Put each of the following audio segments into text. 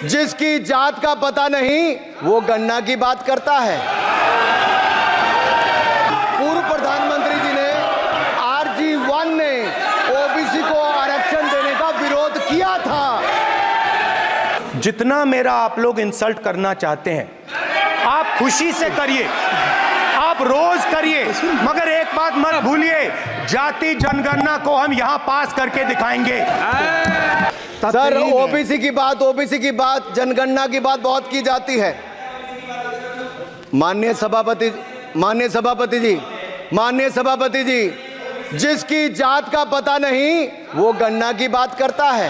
जिसकी जात का पता नहीं वो गन्ना की बात करता है। पूर्व प्रधानमंत्री जी ने RG1 ने ओबीसी को आरक्षण देने का विरोध किया था। जितना मेरा आप लोग इंसल्ट करना चाहते हैं आप खुशी से करिए, आप रोज करिए, मगर एक बात मत भूलिए, जाति जनगणना को हम यहां पास करके दिखाएंगे। सर ओबीसी की बात, जनगणना की बात बहुत की जाती है। माननीय सभापति जी, जिसकी जात का पता नहीं वो गन्ना की बात करता है।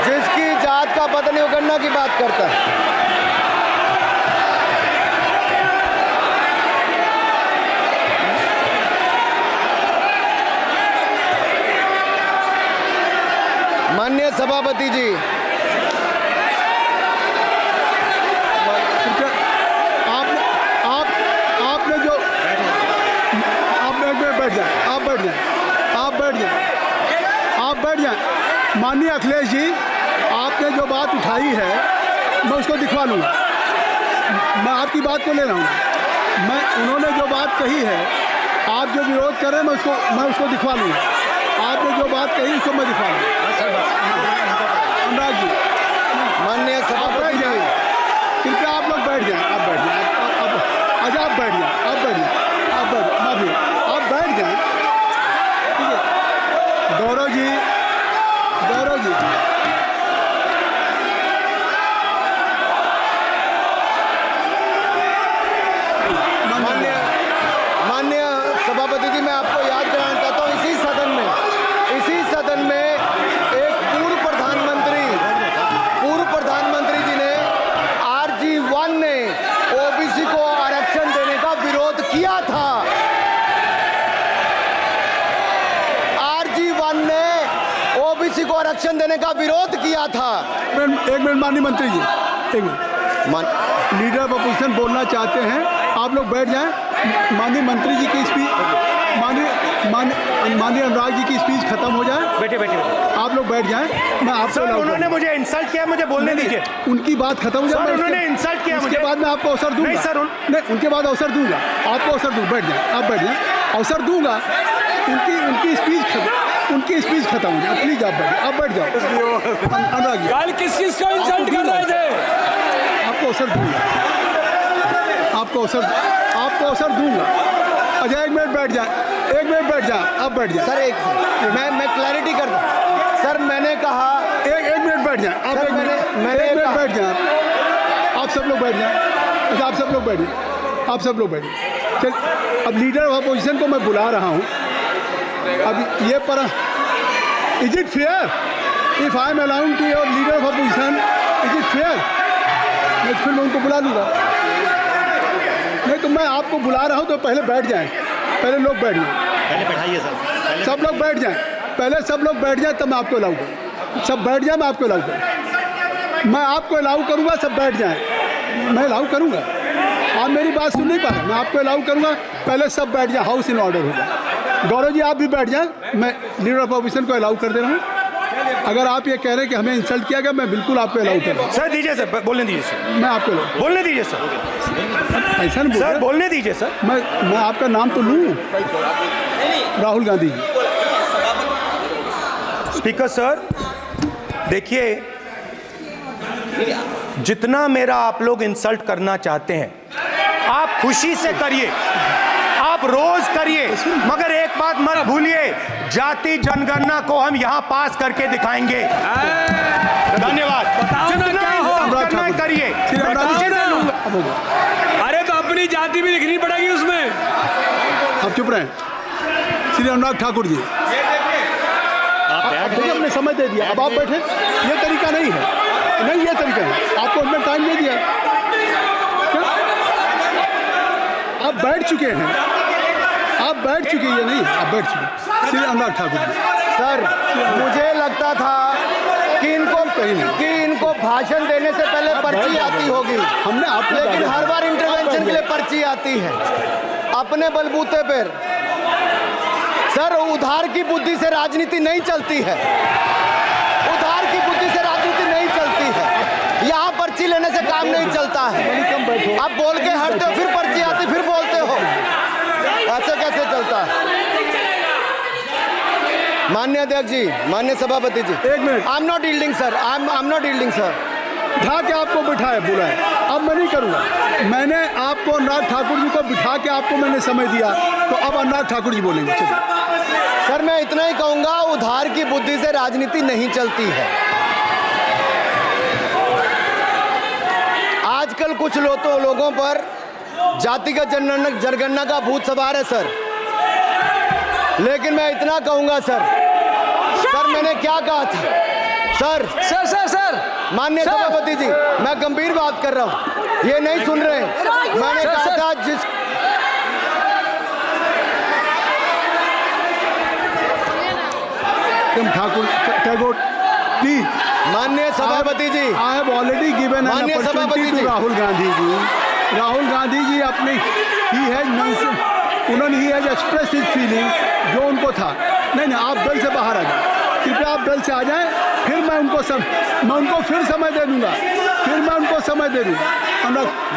जिसकी जात का पता नहीं वो गन्ना की बात करता है। माननीय सभापति जी, आपने जो आप बैठ जाएं। माननीय अखिलेश जी, आपने जो बात उठाई है मैं उसको दिखवा लूँगा। मैं आपकी बात को ले रहा हूँ। उन्होंने जो बात कही है, आप जो विरोध कर रहे हैं मैं उसको दिखवा लूँगा। आपने जो बात कही उसको मैं दिखवा लूँगा। अनुराग जी, माननीय सभापति जी, कृपया आप लोग बैठ जाएं। आप बैठ जाएं। अच्छा, आप बैठ जाएं। माफी, आप बैठ जाएं। ठीक है। गौरव जी, माननीय सभापति जी, मैं आपको याद कराना चाहता हूँ, इसी सदन में एक पूर्व प्रधानमंत्री जी ने RG1 ने ओबीसी को आरक्षण देने का विरोध किया था। RG1 ने ओबीसी को आरक्षण देने का विरोध किया था। एक मिनट माननीय मंत्री जी, एक मिनट। लीडर ऑफ अपोजिशन बोलना चाहते हैं, आप लोग बैठ जाएं। माननीय मंत्री जी की स्पीच, माननीय अनुराग जी की स्पीच खत्म हो जाए। बैठे आप लोग बैठ जाएं। मैं आपसे उन्होंने मुझे इंसल्ट किया, मुझे बोलने दीजिए। उनकी बात खत्म हो जाए। उन्होंने इंसल्ट किया, उसके बाद मैं आपको अवसर दूंगा। नहीं सर, नहीं, उनके बाद अवसर दूंगा, आपको अवसर दूंगा। बैठ जाएं, आप बैठ जाएं, अवसर दूंगा। उनकी स्पीच खत्म हो जाए। प्लीज आप बैठ जाओ। अनुराग जी, कल किस को इंसल्ट कर रहे थे? आपको अवसर दूंगा, आपको अवसर दूंगा। अच्छा, एक मिनट बैठ जाए। आप बैठ जाए। सर मैं क्लैरिटी कर दूं। सर मैंने कहा एक मिनट बैठ जाए। आप मैंने एक मिनट बैठ जाए। आप सब लोग बैठ जाए। अच्छा, आप सब लोग बैठ जाए। चल, अब लीडर ऑफ अपोजिशन को मैं बुला रहा हूँ। अब ये पर is it fair if I am allowed to your leader of opposition? Is it fair? मैं फिर उनको बुला लूँगा। नहीं तो मैं आपको बुला रहा हूँ तो पहले बैठ जाएं। पहले लोग बैठ जाएं। पहले बैठाइए सर। सब लोग बैठ जाएं। पहले सब लोग बैठ जाएं तब मैं आपको अलाउ करूँ। सब बैठ जाएं, मैं आपको अलाउ करूँ। मैं आपको अलाउ करूँगा, सब बैठ जाएं। मैं अलाउ करूँगा। आप मेरी बात सुन नहीं पा रहे। मैं आपको अलाउ करूँगा, पहले सब बैठ जाए, हाउस इन ऑर्डर होगा। गौरव जी, आप भी बैठ जाएं। मैं लीडर ऑफ अपोजिशन को अलाउ कर दे रहा हूँ। अगर आप ये कह रहे हैं कि हमें इंसल्ट किया गया, मैं बिल्कुल आपको अलाउ कर रहा हूँ। सर दीजिए, सर बोलने दीजिए सर। मैं आपको बोलने दीजिए सर। ऐसा नहीं सर बोलने दीजिए सर। मैं आपका नाम तो लूँ। राहुल गांधी जी। स्पीकर सर, देखिए, जितना मेरा आप लोग इंसल्ट करना चाहते हैं आप खुशी से करिए, आप रोज करिए, मगर एक बात मत भूलिए, जाति जनगणना को हम यहां पास करके दिखाएंगे। धन्यवाद। जितना करिए। अरे तो अपनी जाति भी लिखनी पड़ेगी उसमें। आप चुप रहें। श्री अनुराग ठाकुर जी, आपने समय दे दिया, अब आप बैठे। ये तरीका नहीं है। नहीं, ये तरीका है। आपको हमने टाइम दे दिया। आप बैठ चुके हैं। आप बैठ चुके हैं। नहीं, आप बैठ चुके। श्री अनुराग ठाकुर जी। सर मुझे लगता था कि इनको भाषण देने से पहले पर्ची आती होगी, हमने आपको, लेकिन हर बार इंटरवेंशन के लिए पर्ची आती है। अपने बलबूते पर सर उधार की बुद्धि से राजनीति नहीं चलती है, उधार की बुद्धि से राजनीति नहीं चलती है। यहाँ पर्ची लेने से काम नहीं चलता है। आप बोल के हटते हो, फिर पर्ची आती, फिर बोलते हो, ऐसे कैसे चलता है? माननीय अध्यक्ष जी, माननीय सभापति जी, एक minute. I am not yielding sir, I am not yielding sir. बिठा के आपको बिठाया बुलाया, अब मैं नहीं करूँगा। मैंने आपको अनुराग ठाकुर जी को बिठा के आपको मैंने समय दिया, तो अब अनुराग ठाकुर जी बोलेंगे। चलिए। सर मैं इतना ही कहूंगा, उधार की बुद्धि से राजनीति नहीं चलती है। आजकल कुछ लोगों पर जातिगत जनगणना का भूत सवार है सर, लेकिन मैं इतना कहूंगा सर मैंने क्या कहा था सर माननीय सभापति जी, मैं गंभीर बात कर रहा हूं, ये नहीं सुन रहे। मैंने कहा था जिस ठाकुर टैगोर प्लीज, माननीय सभापति जी, I have already given an माननीय सभापति अपॉर्चुनिटी जी। टू राहुल गांधी जी। राहुल गांधी जी अपने ही हैज एक्सप्रेस हिज फीलिंग जो उनको था। नहीं आप बेल से बाहर आ जाए, कृपया आप बेल से आ जाएं, फिर मैं उनको फिर समय दे दूंगा,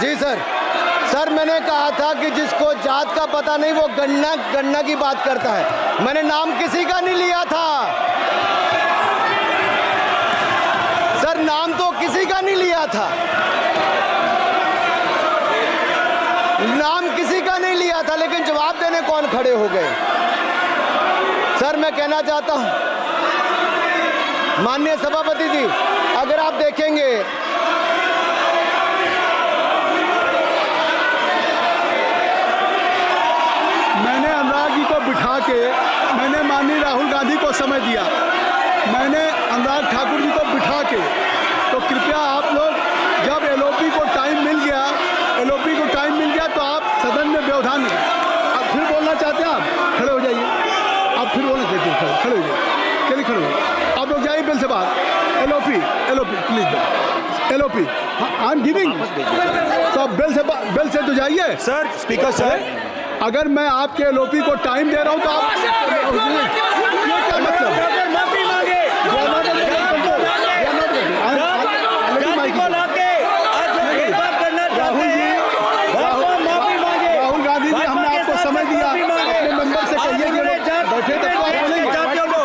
जी सर मैंने कहा था कि जिसको जात का पता नहीं वो गणना की बात करता है। मैंने नाम किसी का नहीं लिया था सर, नाम तो किसी का नहीं लिया था, नाम किसी का नहीं लिया था, लेकिन जवाब देने कौन खड़े हो गए? सर मैं कहना चाहता हूं माननीय सभापति जी, अगर आप देखेंगे मैंने अनुराग जी को बिठा के मैंने माननीय राहुल गांधी को समय दिया, मैंने अनुराग ठाकुर जी को बिठा के, तो कृपया आप लोग जब एलओपी को टाइम मिल गया तो आप सदन में व्यवधान नहीं। अब फिर बोलना चाहते हैं आप, खड़े हो जाइए। आप फिर बोलना चाहते हैं, खड़े हो जाइए। चलिए खड़े हो, आप लोग जाइए बिल से बाहर। LOP please, LOP I am giving, तो आप बिल से तो जाइए। सर स्पीकर सर, अगर मैं आपके एलओपी को टाइम दे रहा हूं तो आप ये क्या मतलब? राहुल गांधी जी, हमने आपको समय दिया, अपने मेंबर से कहिए कि बैठे तब तो आप बोलेंगे,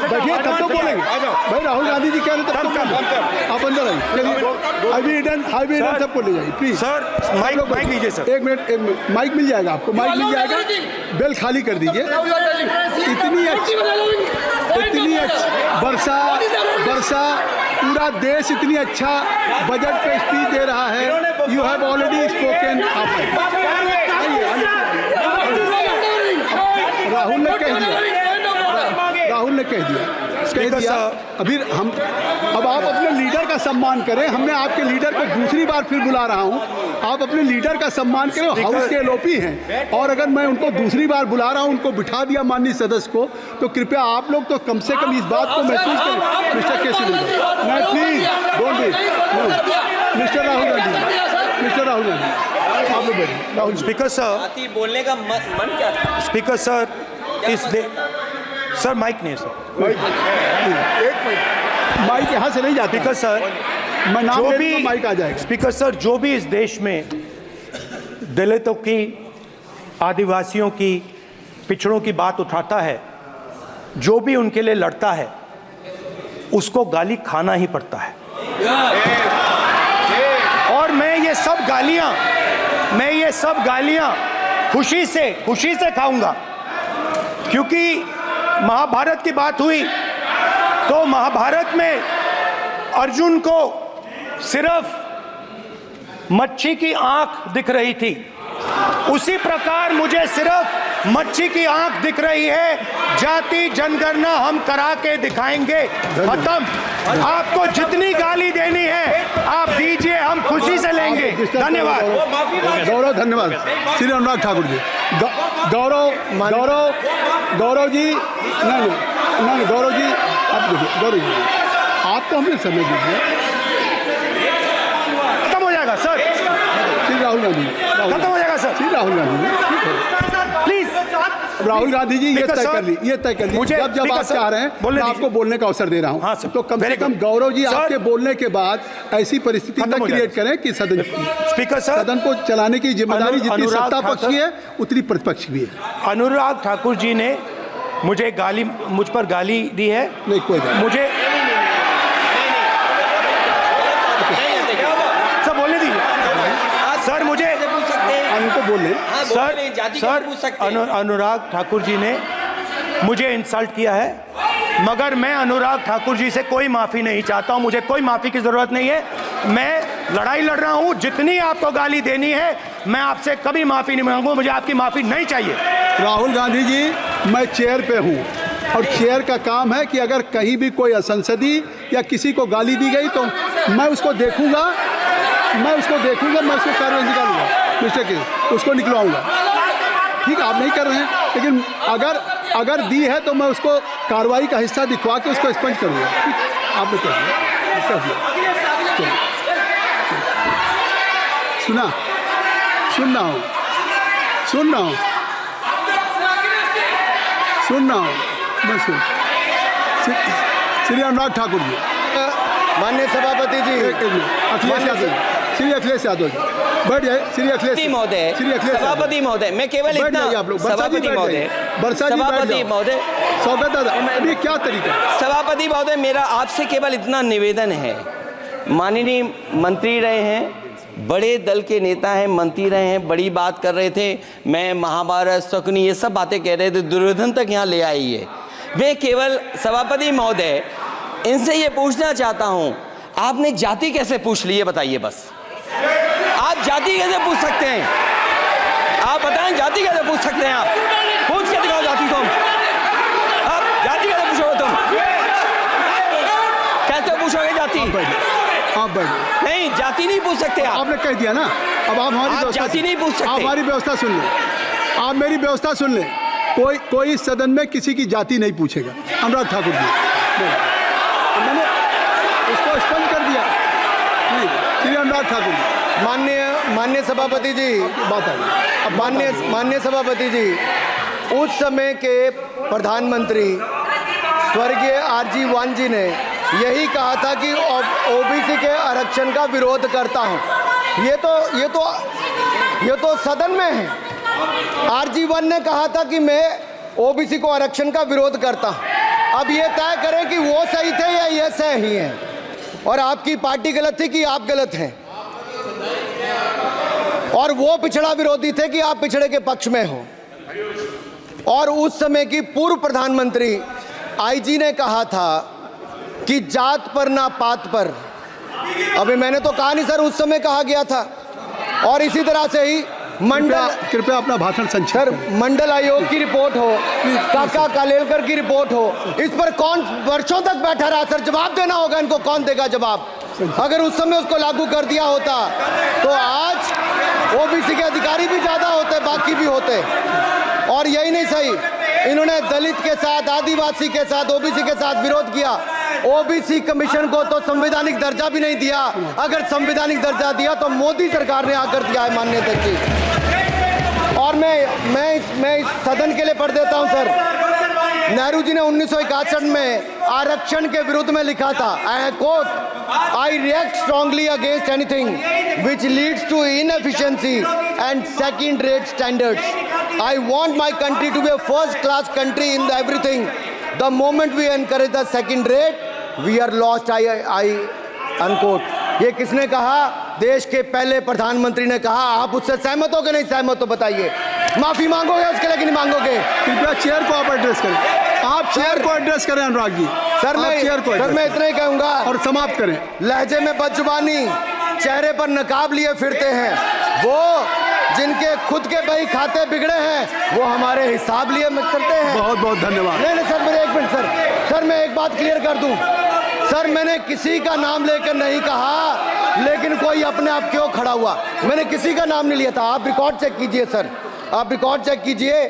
बैठिए तब तो बोलेंगे। भाई राहुल गांधी जी कह रहे तब तो बोलेंगे। आप अंदर आइए, चलिए। आई सबको ले जाइए प्लीज। सर माइक लीजिए सर। एक मिनट, माइक मिल जाएगा आपको, माइक मिल जाएगा। बेल खाली कर दीजिए। इतनी अच्छी वर्षा पूरा देश इतनी अच्छा बजट पे स्पीच दे रहा है। You have already spoken. Rahul ने कह दिया अब आप अपने लीडर का सम्मान करें। हमने आपके लीडर को दूसरी बार फिर बुला रहा हूं, आप अपने लीडर का सम्मान करें। हाउस के एलओपी हैं और अगर मैं उनको दूसरी बार बुला रहा हूं, उनको बिठा दिया माननीय सदस्य को, तो कृपया आप लोग तो कम से कम इस बात को महसूस करें। मिस्टर केसी नहीं, please don't be mister Rahul Gandhi, आप लोग बैठिए। राहुल स्पीकर सर, बोलने का मन क्या था? स्पीकर सर, सर माइक नहीं सर, माइक यहाँ से नहीं जाता। स्पीकर सर, मैं नाम जो ले भी लूँगा, माइक आ जाएगा। स्पीकर सर, जो भी इस देश में दलितों की, आदिवासियों की, पिछड़ों की बात उठाता है, जो भी उनके लिए लड़ता है, उसको गाली खाना ही पड़ता है। और मैं ये सब गालियां खुशी से खाऊंगा, क्योंकि महाभारत की बात हुई तो महाभारत में अर्जुन को सिर्फ मच्छी की आंख दिख रही थी, उसी प्रकार मुझे सिर्फ मच्छी की आंख दिख रही है। जाति जनगणना हम करा के दिखाएंगे। खत्म। आपको जितनी गाली देनी है आप दीजिए, हम खुशी से लेंगे। धन्यवाद। गौरव, धन्यवाद। श्री अनुराग ठाकुर जी। गौरव जी, नहीं गौरव जी, आप देखिए। गौरव जी, आपको हमने समय दीजिए। खत्म हो जाएगा सर। श्री राहुल गांधी, खत्म हो जाएगा सर। श्री राहुल गांधी, प्लीज राहुल गांधी जी ये तय कर ली, ये तय कर ली। मुझे जब आप चाह रहे हैं मैं आपको बोलने का अवसर दे रहा हाँ, हूँ, तो कम से कम गौरव जी आपके बोलने के बाद ऐसी परिस्थिति न क्रिएट करें कि स्पीकर सर, सदन को चलाने की जिम्मेदारी जितनी सत्ता पक्ष की है उतनी प्रतिपक्ष भी है। अनुराग ठाकुर जी ने मुझ पर गाली दी है। नहीं कोई बात नहीं। मुझे सब बोलने दीजिए सर। मुझे उनको बोले सर अनुराग ठाकुर जी ने मुझे इंसल्ट किया है, मगर मैं अनुराग ठाकुर जी से कोई माफी नहीं चाहता हूं। मुझे कोई माफी की जरूरत नहीं है। मैं लड़ाई लड़ रहा हूं। जितनी आपको गाली देनी है मैं आपसे कभी माफी नहीं मांगूंगा। मुझे आपकी माफी नहीं चाहिए। राहुल गांधी जी, मैं चेयर पे हूँ और चेयर का काम है कि अगर कहीं भी कोई असंसदीय या किसी को गाली दी गई तो मैं उसको देखूंगा, मैं उसको कार्रवाई निकालूंगा, मिस्टर के उसको निकलवाऊंगा। ठीक है, आप नहीं कर रहे हैं, लेकिन अगर दी है तो मैं उसको कार्रवाई का हिस्सा दिखवा के उसको स्पंज करूंगा। आपने कर दिया। सुन रहा हूँ मैं श्री अनुराग ठाकुर जी, माननीय सभापति जी, अखिलेश यादव जी, श्री अखिलेश यादव जी बैठ जाए। श्री अखिलेश महोदय, सभापति महोदय, मैं केवल इतना, सभापति महोदय, स्वागत है। अभी क्या तरीका है? सभापति महोदय, मेरा आपसे केवल इतना निवेदन है। माननीय मंत्री रहे हैं, बड़े दल के नेता हैं, मंत्री रहे हैं, बड़ी बात कर रहे थे। मैं महाभारत, शकुनी, ये सब बातें कह रहे थे, दुर्योधन तक यहाँ ले आई है। मैं केवल सभापति महोदय इनसे ये पूछना चाहता हूँ, आपने जाति कैसे पूछ ली है बताइए बस। आप जाति कैसे पूछ सकते हैं? आप बताएं, जाति कैसे पूछ सकते हैं? आप पूछ के दिखाओ जाति तुम। आप जाति कैसे पूछोगे तुम? कैसे पूछोगे जाति? आप बैठ। नहीं, जाति नहीं पूछ सकते आप। आपने कह दिया ना, अब आप हमारी जाति नहीं पूछ सकते। आप हमारी व्यवस्था सुन लें, आप मेरी व्यवस्था सुन लें। कोई सदन में किसी की जाति नहीं पूछेगा। अनुराग ठाकुर जी, मैंने उसको स्पष्ट कर दिया। नहीं, श्री अनुराग ठाकुर जी। माननीय सभापति जी, बात है। माननीय सभापति जी, उस समय के प्रधानमंत्री स्वर्गीय आरजी वान जी ने यही कहा था कि ओबीसी के आरक्षण का विरोध करता हूं। ये तो सदन में है। आरजी वान ने कहा था कि मैं ओबीसी को आरक्षण का विरोध करता हूं। अब ये तय करें कि वो सही थे या ये सही हैं, और आपकी पार्टी गलत थी कि आप गलत हैं, और वो पिछड़ा विरोधी थे कि आप पिछड़े के पक्ष में हो। और उस समय की पूर्व प्रधानमंत्री आईजी ने कहा था कि जात पर ना पात पर। अभी मैंने तो कहा नहीं सर, उस समय कहा गया था। और इसी तरह से ही कृपया अपना भाषण संक्षेप सर, मंडल आयोग की रिपोर्ट हो, काका कालेलकर की रिपोर्ट हो, इस पर कौन वर्षों तक बैठा रहा सर? जवाब देना होगा इनको, कौन देगा जवाब? अगर उस समय उसको लागू कर दिया होता तो आज ओबीसी के अधिकारी भी ज्यादा होते, बाकी भी होते। और यही नहीं सही, इन्होंने दलित के साथ, आदिवासी के साथ, ओबीसी के साथ विरोध किया। ओबीसी कमीशन को तो संवैधानिक दर्जा भी नहीं दिया। अगर संवैधानिक दर्जा दिया तो मोदी सरकार ने आकर दिया है माननीय अध्यक्ष जी। और मैं इस सदन के लिए पढ़ देता हूं सर। नेहरू जी ने 1961 में आरक्षण के विरुद्ध में लिखा था, I quote, I react strongly against anything which leads to inefficiency and second rate standards. I want my country to be a first class country in everything. The moment we encourage the second rate we are lost. I unquote. ये किसने कहा? देश के पहले प्रधानमंत्री ने कहा। आप उससे सहमत हो कि नहीं सहमत हो बताइए? माफी मांगोगे उसके लिए कि नहीं मांगोगे? कृपया चेयर को आप एड्रेस करें। आप चेयर को एड्रेस करें अनुराग जी। सर मैं इतना ही कहूंगा और समाप्त करें। लहजे में बदजुबानी, चेहरे पर नकाब लिए फिरते हैं, वो जिनके खुद के बही खाते बिगड़े हैं वो हमारे हिसाब लिए करते हैं। बहुत बहुत धन्यवाद। नहीं सर, मेरे एक मिनट सर, मैं एक बात क्लियर कर दूं सर। मैंने किसी का नाम लेकर नहीं कहा, लेकिन कोई अपने आप क्यों खड़ा हुआ? मैंने किसी का नाम नहीं लिया था। आप रिकॉर्ड चेक कीजिए सर, आप रिकॉर्ड चेक कीजिए।